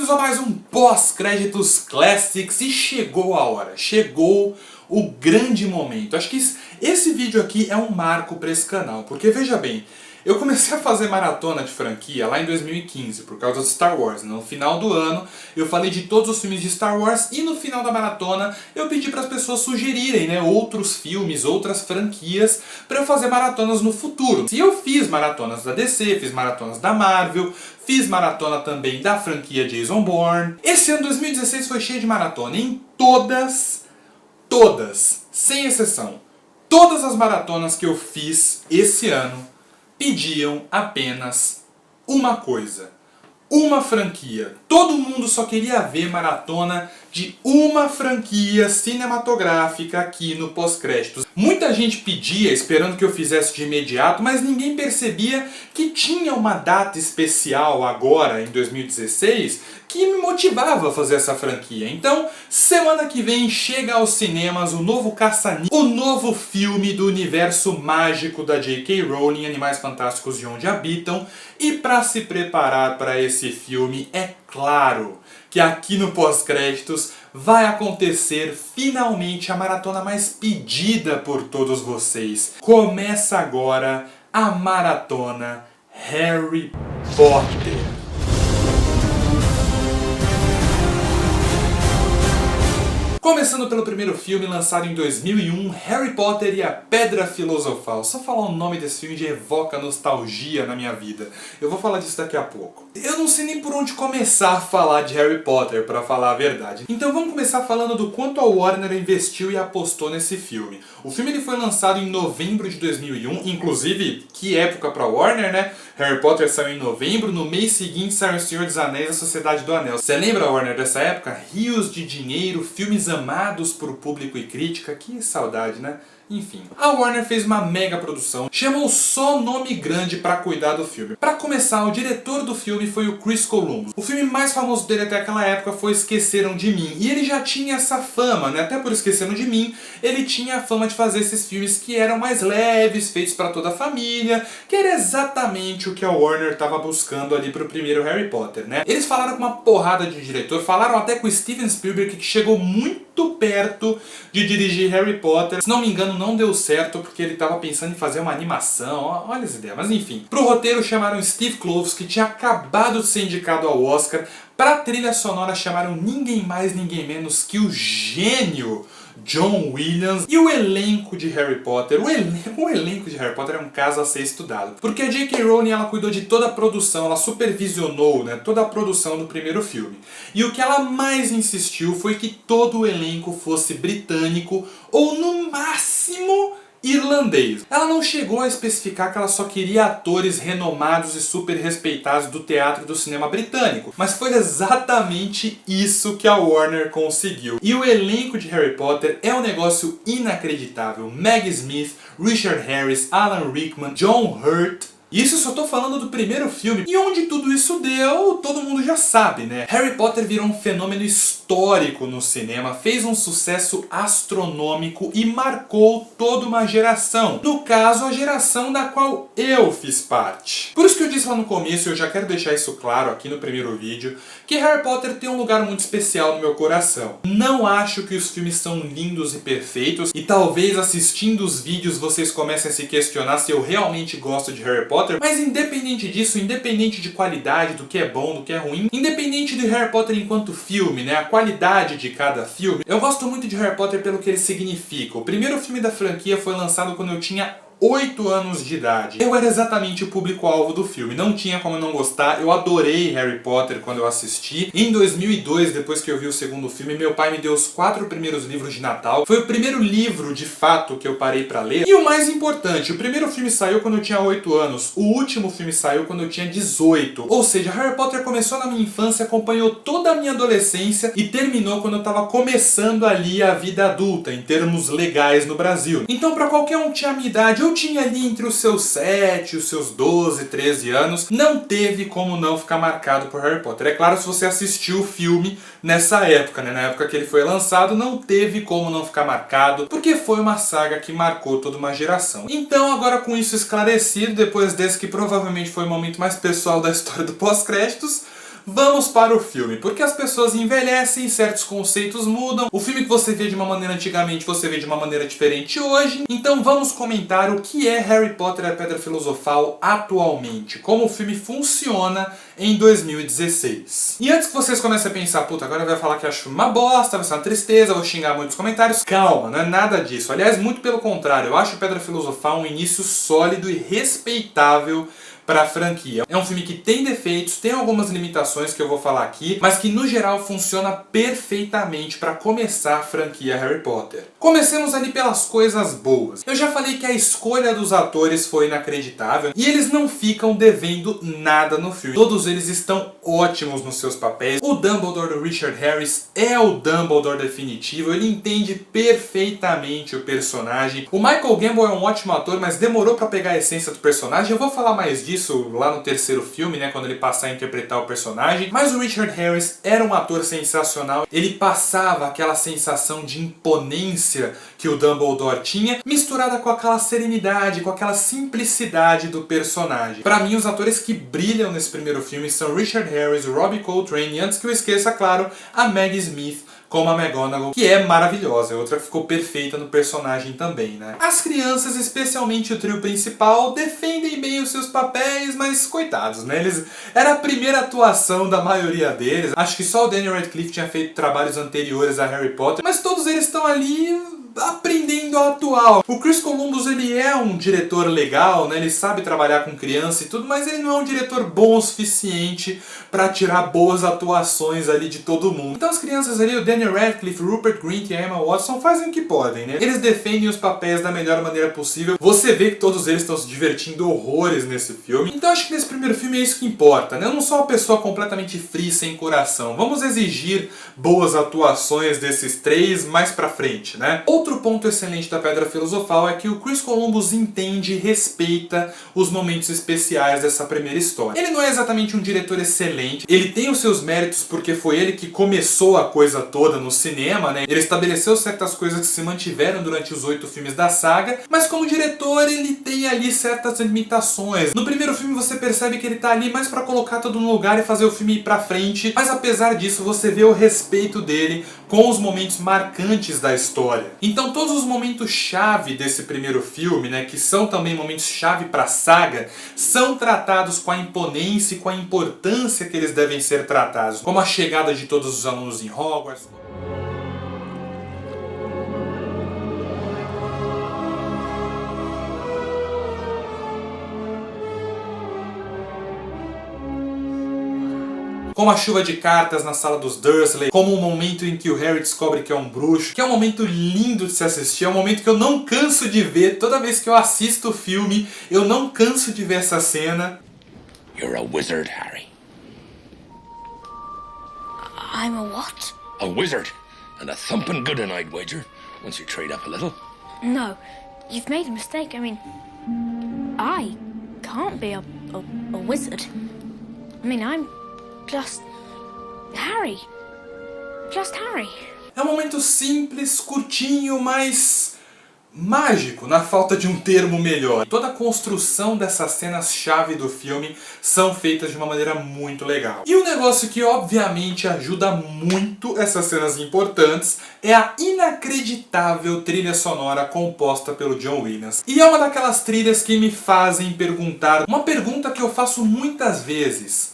bem-vindos a mais um Pós-Créditos Classics e chegou a hora, chegou o grande momento. Acho que esse vídeo aqui é um marco para esse canal, porque veja bem, eu comecei a fazer maratona de franquia lá em 2015 por causa do Star Wars. No final do ano eu falei de todos os filmes de Star Wars e no final da maratona eu pedi para as pessoas sugerirem outros filmes, outras franquias para eu fazer maratonas no futuro. E eu fiz maratonas da DC, fiz maratonas da Marvel, fiz maratona também da franquia Jason Bourne. Esse ano 2016 foi cheio de maratona em todas, sem exceção, todas as maratonas que eu fiz esse ano pediam apenas uma coisa, uma franquia. Todo mundo só queria ver maratona de uma franquia cinematográfica aqui no pós-créditos. Muita gente pedia esperando que eu fizesse de imediato, mas ninguém percebia que tinha uma data especial agora, em 2016, que me motivava a fazer essa franquia. Então, semana que vem chega aos cinemas o novo Caça-Níqueis, o novo filme do universo mágico da J.K. Rowling, Animais Fantásticos e Onde Habitam. E para se preparar para esse filme, é claro que aqui no pós-créditos vai acontecer finalmente a maratona mais pedida por todos vocês. Começa agora a maratona Harry Potter. Começando pelo primeiro filme, lançado em 2001, Harry Potter e a Pedra Filosofal. Só falar o nome desse filme já evoca nostalgia na minha vida. Eu vou falar disso daqui a pouco. Eu não sei nem por onde começar a falar de Harry Potter, pra falar a verdade. Então vamos começar falando do quanto a Warner investiu e apostou nesse filme. O filme ele foi lançado em novembro de 2001, inclusive, que época pra Warner, né? Harry Potter saiu em novembro, no mês seguinte saiu O Senhor dos Anéis e a Sociedade do Anel. Você lembra, Warner, dessa época? Rios de dinheiro, filmes amados por público e crítica, que saudade, né? Enfim, a Warner fez uma mega produção, chamou só nome grande pra cuidar do filme. Pra começar, o diretor do filme foi o Chris Columbus. O filme mais famoso dele até aquela época foi Esqueceram de Mim, e ele já tinha essa fama, né? Até por Esqueceram de Mim, ele tinha a fama de fazer esses filmes que eram mais leves, feitos pra toda a família, que era exatamente o que a Warner estava buscando ali pro primeiro Harry Potter, né? Eles falaram com uma porrada de diretor, falaram até com o Steven Spielberg, que chegou muito perto de dirigir Harry Potter. Se não me engano, não deu certo porque ele estava pensando em fazer uma animação, olha as ideias, mas enfim. Pro roteiro chamaram Steve Kloves, que tinha acabado de ser indicado ao Oscar. Pra trilha sonora chamaram ninguém mais, ninguém menos que o gênio John Williams. E o elenco de Harry Potter, o elenco de Harry Potter é um caso a ser estudado, porque a J.K. Rowling ela cuidou de toda a produção, ela supervisionou, toda a produção do primeiro filme. E o que ela mais insistiu foi que todo o elenco fosse britânico ou no máximo irlandês. Ela não chegou a especificar que ela só queria atores renomados e super respeitados do teatro e do cinema britânico, mas foi exatamente isso que a Warner conseguiu. E o elenco de Harry Potter é um negócio inacreditável. Maggie Smith, Richard Harris, Alan Rickman, John Hurt. Isso eu só tô falando do primeiro filme. E onde tudo isso deu, todo mundo já sabe, né? Harry Potter virou um fenômeno histórico no cinema, fez um sucesso astronômico e marcou toda uma geração. No caso, a geração da qual eu fiz parte. Por isso que eu disse lá no começo, e eu já quero deixar isso claro aqui no primeiro vídeo, que Harry Potter tem um lugar muito especial no meu coração. Não acho que os filmes são lindos e perfeitos, e talvez assistindo os vídeos vocês comecem a se questionar se eu realmente gosto de Harry Potter, mas independente disso, independente de qualidade, do que é bom, do que é ruim, independente de Harry Potter enquanto filme, a qualidade de cada filme, eu gosto muito de Harry Potter pelo que ele significa. O primeiro filme da franquia foi lançado quando eu tinha 8 anos de idade. Eu era exatamente o público-alvo do filme, não tinha como eu não gostar. Eu adorei Harry Potter quando eu assisti. Em 2002, depois que eu vi o segundo filme, meu pai me deu os 4 primeiros livros de Natal. Foi o primeiro livro, de fato, que eu parei pra ler. E o mais importante, o primeiro filme saiu quando eu tinha 8 anos, o último filme saiu quando eu tinha 18. Ou seja, Harry Potter começou na minha infância, acompanhou toda a minha adolescência e terminou quando eu tava começando ali a vida adulta, em termos legais no Brasil. Então pra qualquer um que tinha a minha idade, eu tinha ali entre os seus 7 e os seus 12, 13 anos, não teve como não ficar marcado por Harry Potter. É claro, se você assistiu o filme nessa época, na época que ele foi lançado, não teve como não ficar marcado, porque foi uma saga que marcou toda uma geração. Então, agora com isso esclarecido, depois desse que provavelmente foi o momento mais pessoal da história do pós-créditos, vamos para o filme, porque as pessoas envelhecem, certos conceitos mudam, o filme que você vê de uma maneira antigamente, você vê de uma maneira diferente hoje, então vamos comentar o que é Harry Potter e a Pedra Filosofal atualmente, como o filme funciona em 2016. E antes que vocês comecem a pensar, puta, agora vai falar que acho uma bosta, vai ser uma tristeza, vou xingar muitos comentários, calma, não é nada disso, aliás, muito pelo contrário, eu acho Pedra Filosofal um início sólido e respeitável para a franquia. É um filme que tem defeitos, tem algumas limitações que eu vou falar aqui, mas que no geral funciona perfeitamente para começar a franquia Harry Potter. Comecemos ali pelas coisas boas. Eu já falei que a escolha dos atores foi inacreditável e eles não ficam devendo nada no filme. Todos eles estão ótimos nos seus papéis. O Dumbledore do Richard Harris é o Dumbledore definitivo, ele entende perfeitamente o personagem. O Michael Gambon é um ótimo ator, mas demorou para pegar a essência do personagem. Eu vou falar mais disso lá no terceiro filme, né, quando ele passar a interpretar o personagem. Mas o Richard Harris era um ator sensacional. Ele passava aquela sensação de imponência que o Dumbledore tinha, misturada com aquela serenidade, com aquela simplicidade do personagem. Para mim, os atores que brilham nesse primeiro filme são o Richard Harris, o Robbie Coltrane e, antes que eu esqueça, claro, a Maggie Smith como a McGonagall, que é maravilhosa, é outra que ficou perfeita no personagem também, né? As crianças, especialmente o trio principal, defendem bem os seus papéis, mas coitados, né? Era a primeira atuação da maioria deles. Acho que só o Daniel Radcliffe tinha feito trabalhos anteriores a Harry Potter, mas todos eles estão ali aprendendo a atuar. O Chris Columbus, ele é um diretor legal, né? Ele sabe trabalhar com criança e tudo, mas ele não é um diretor bom o suficiente para tirar boas atuações ali de todo mundo. Então as crianças ali, o Daniel Radcliffe, o Rupert Grint e a Emma Watson fazem o que podem, né? Eles defendem os papéis da melhor maneira possível. Você vê que todos eles estão se divertindo horrores nesse filme. Então acho que nesse primeiro filme é isso que importa, né? Eu não sou uma pessoa completamente fria, sem coração. Vamos exigir boas atuações desses três mais pra frente, né? Outro ponto excelente da Pedra Filosofal é que o Chris Columbus entende e respeita os momentos especiais dessa primeira história. Ele não é exatamente um diretor excelente, ele tem os seus méritos porque foi ele que começou a coisa toda no cinema, né? Ele estabeleceu certas coisas que se mantiveram durante os 8 filmes da saga, mas como diretor ele tem ali certas limitações. No primeiro filme você percebe que ele tá ali mais pra colocar tudo no lugar e fazer o filme ir pra frente, mas apesar disso você vê o respeito dele com os momentos marcantes da história. Então todos os momentos chave desse primeiro filme, né, que são também momentos chave para a saga, são tratados com a imponência e com a importância que eles devem ser tratados, como a chegada de todos os alunos em Hogwarts. Como a chuva de cartas na sala dos Dursley, como o momento em que o Harry descobre que é um bruxo, que é um momento lindo de se assistir, é um momento que eu não canso de ver. Toda vez que eu assisto o filme, eu não canso de ver essa cena. You're a wizard, Harry. I'm a what? A wizard. And a thumping good one, I'd wager, once you trade up a little. No, you've made a mistake. I mean, I can't be a wizard. I mean, I'm just Harry. Just Harry. É um momento simples, curtinho, mas mágico, na falta de um termo melhor. Toda a construção dessas cenas-chave do filme são feitas de uma maneira muito legal. E um negócio que obviamente ajuda muito essas cenas importantes é a inacreditável trilha sonora composta pelo John Williams. E é uma daquelas trilhas que me fazem perguntar uma pergunta que eu faço muitas vezes.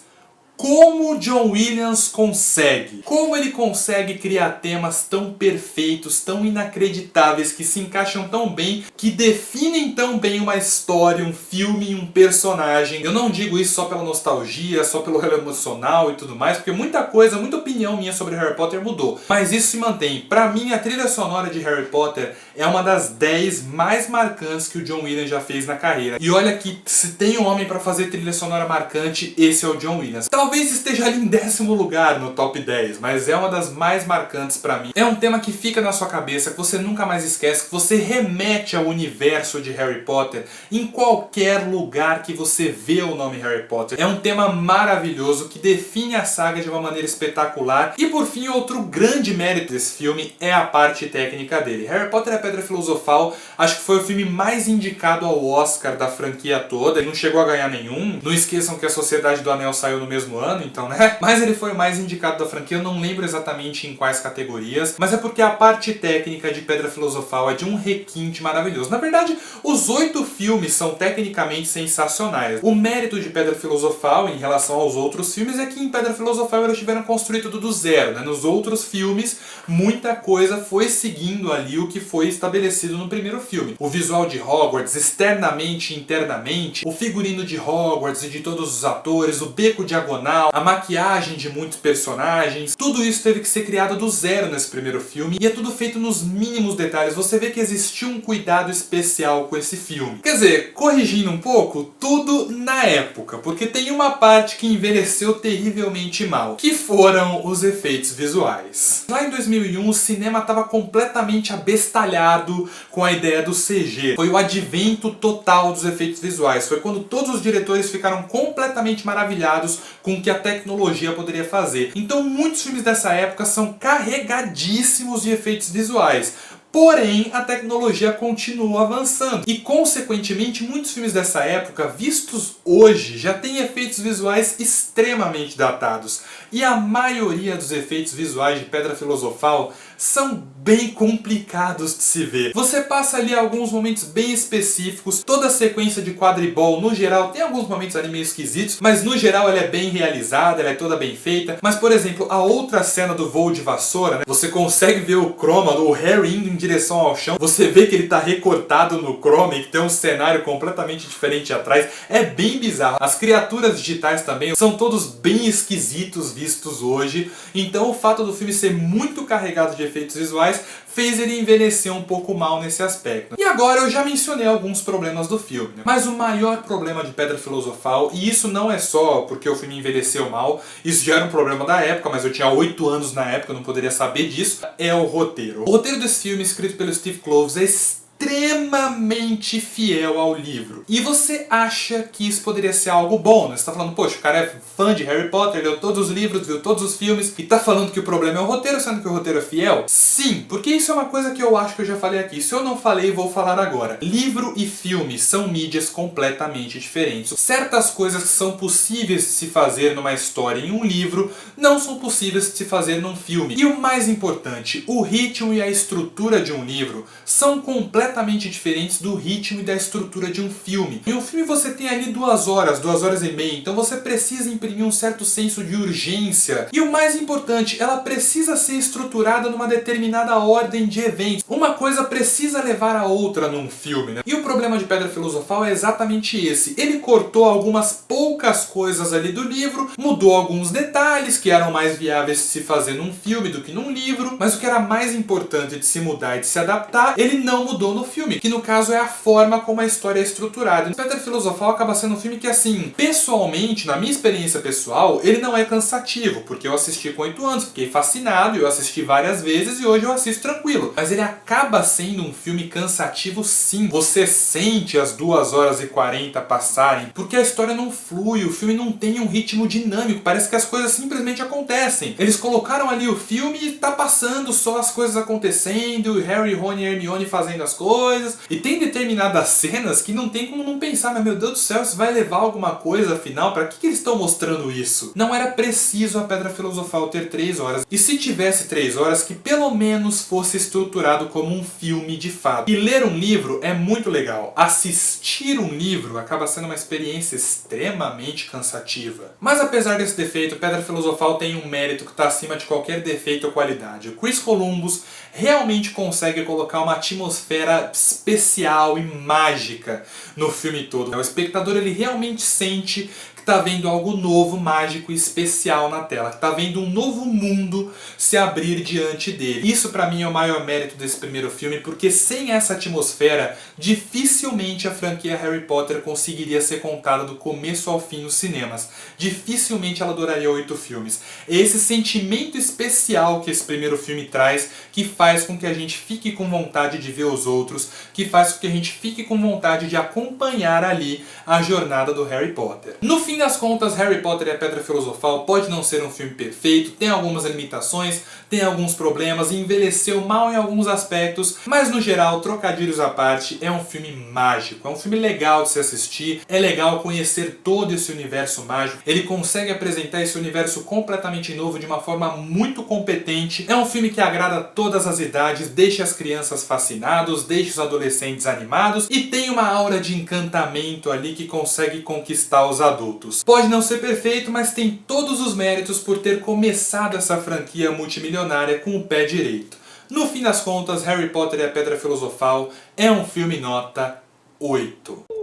Como John Williams consegue? Como ele consegue criar temas tão perfeitos, tão inacreditáveis, que se encaixam tão bem, que definem tão bem uma história, um filme e um personagem? Eu não digo isso só pela nostalgia, só pelo emocional e tudo mais, porque muita coisa, muita opinião minha sobre Harry Potter mudou. Mas isso se mantém. Pra mim, a trilha sonora de Harry Potter é uma das 10 mais marcantes que o John Williams já fez na carreira. E olha que se tem um homem pra fazer trilha sonora marcante, esse é o John Williams. Talvez esteja ali em 10º lugar no top 10, mas é uma das mais marcantes pra mim. É um tema que fica na sua cabeça, que você nunca mais esquece, que você remete ao universo de Harry Potter em qualquer lugar que você vê o nome Harry Potter. É um tema maravilhoso que define a saga de uma maneira espetacular. E por fim, outro grande mérito desse filme é a parte técnica dele. Harry Potter e a Pedra Filosofal acho que foi o filme mais indicado ao Oscar da franquia toda. Ele não chegou a ganhar nenhum. Não esqueçam que a Sociedade do Anel saiu no mesmo ano, então né? Mas ele foi o mais indicado da franquia, eu não lembro exatamente em quais categorias, mas é porque a parte técnica de Pedra Filosofal é de um requinte maravilhoso. Na verdade, os 8 filmes são tecnicamente sensacionais. O mérito de Pedra Filosofal em relação aos outros filmes é que em Pedra Filosofal eles tiveram construído tudo do zero, né? Nos outros filmes, muita coisa foi seguindo ali o que foi estabelecido no primeiro filme. O visual de Hogwarts, externamente e internamente, o figurino de Hogwarts e de todos os atores, o beco diagonal, a maquiagem de muitos personagens, tudo isso teve que ser criado do zero nesse primeiro filme e é tudo feito nos mínimos detalhes. Você vê que existiu um cuidado especial com esse filme. Quer dizer, corrigindo um pouco, tudo na época, porque tem uma parte que envelheceu terrivelmente mal, que foram os efeitos visuais. Lá em 2001, o cinema estava completamente abestalhado com a ideia do CG. Foi o advento total dos efeitos visuais. Foi quando todos os diretores ficaram completamente maravilhados com o que a tecnologia poderia fazer. Então muitos filmes dessa época são carregadíssimos de efeitos visuais. Porém, a tecnologia continua avançando e, consequentemente, muitos filmes dessa época, vistos hoje, já têm efeitos visuais extremamente datados. E a maioria dos efeitos visuais de Pedra Filosofal são bem complicados de se ver. Você passa ali alguns momentos bem específicos, toda a sequência de quadribol, no geral, tem alguns momentos ali meio esquisitos, mas no geral ela é bem realizada, ela é toda bem feita. Mas, por exemplo, a outra cena do voo de vassoura, né? Você consegue ver o chroma do Harry indo em direção ao chão, você vê que ele está recortado no chroma e que tem um cenário completamente diferente atrás. É bem bizarro. As criaturas digitais também são todos bem esquisitos vistos hoje. Então o fato do filme ser muito carregado de efeitos visuais fez ele envelhecer um pouco mal nesse aspecto. E agora eu já mencionei alguns problemas do filme, né? Mas o maior problema de Pedra Filosofal, e isso não é só porque o filme envelheceu mal, isso já era um problema da época, mas eu tinha 8 anos na época, eu não poderia saber disso, é o roteiro. O roteiro desse filme, escrito pelo Steve Kloves, é extremamente fiel ao livro. E você acha que isso poderia ser algo bom, né? Você tá falando, poxa, o cara é fã de Harry Potter, leu todos os livros, viu todos os filmes, e tá falando que o problema é o roteiro, sendo que o roteiro é fiel? Sim, porque isso é uma coisa que eu acho que eu já falei aqui. Se eu não falei, vou falar agora. Livro e filme são mídias completamente diferentes. Certas coisas que são possíveis de se fazer numa história em um livro, não são possíveis de se fazer num filme. E o mais importante, o ritmo e a estrutura de um livro são completamente diferentes do ritmo e da estrutura de um filme. Em um filme você tem ali 2 horas, 2 horas e meia, então você precisa imprimir um certo senso de urgência. E o mais importante, ela precisa ser estruturada numa determinada ordem de eventos. Uma coisa precisa levar a outra num filme, né? E o problema de Pedra Filosofal é exatamente esse. Ele cortou algumas poucas coisas ali do livro, mudou alguns detalhes que eram mais viáveis de se fazer num filme do que num livro, mas o que era mais importante de se mudar e de se adaptar, ele não mudou no filme, que no caso é a forma como a história é estruturada. Pedra Filosofal acaba sendo um filme que, assim, pessoalmente, na minha experiência pessoal, ele não é cansativo, porque eu assisti com 8 anos, fiquei fascinado, eu assisti várias vezes e hoje eu assisto tranquilo. Mas ele acaba sendo um filme cansativo sim. Você sente as 2 horas e 40 passarem, porque a história não flui, o filme não tem um ritmo dinâmico, parece que as coisas simplesmente acontecem. Eles colocaram ali o filme e tá passando só as coisas acontecendo, Harry, Rony e Hermione fazendo as coisas, e tem determinadas cenas que não tem como não pensar, mas meu Deus do céu, isso vai levar alguma coisa afinal? Pra que eles estão mostrando isso? Não era preciso a Pedra Filosofal ter 3 horas, e se tivesse 3 horas, que pelo menos fosse estruturado como um filme de fato. E ler um livro é muito legal, assistir um livro acaba sendo uma experiência extremamente cansativa. Mas apesar desse defeito, Pedra Filosofal tem um mérito que está acima de qualquer defeito ou qualidade. O Chris Columbus realmente consegue colocar uma atmosfera especial e mágica no filme todo. O espectador ele realmente sente que está vendo algo novo, mágico e especial na tela, que está vendo um novo mundo se abrir diante dele. Isso pra mim é o maior mérito desse primeiro filme, porque sem essa atmosfera, dificilmente a franquia Harry Potter conseguiria ser contada do começo ao fim nos cinemas. Dificilmente ela duraria 8 filmes. É esse sentimento especial que esse primeiro filme traz, que faz com que a gente fique com vontade de ver os outros, outros, que faz com que a gente fique com vontade de acompanhar ali a jornada do Harry Potter. No fim das contas, Harry Potter e a Pedra Filosofal pode não ser um filme perfeito, tem algumas limitações, tem alguns problemas, envelheceu mal em alguns aspectos, mas no geral, trocadilhos à parte, é um filme mágico, é um filme legal de se assistir, é legal conhecer todo esse universo mágico, ele consegue apresentar esse universo completamente novo de uma forma muito competente, é um filme que agrada a todas as idades, deixa as crianças fascinados, deixa os adolescentes animados e tem uma aura de encantamento ali que consegue conquistar os adultos. Pode não ser perfeito, mas tem todos os méritos por ter começado essa franquia multimilionária com o pé direito. No fim das contas, Harry Potter e a Pedra Filosofal é um filme nota 8.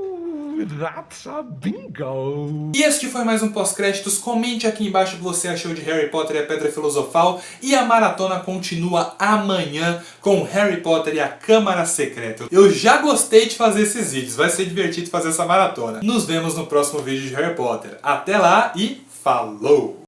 That's a bingo! E este foi mais um pós-créditos. Comente aqui embaixo o que você achou de Harry Potter e a Pedra Filosofal. E a maratona continua amanhã com Harry Potter e a Câmara Secreta. Eu já gostei de fazer esses vídeos, vai ser divertido fazer essa maratona. Nos vemos no próximo vídeo de Harry Potter. Até lá e falou!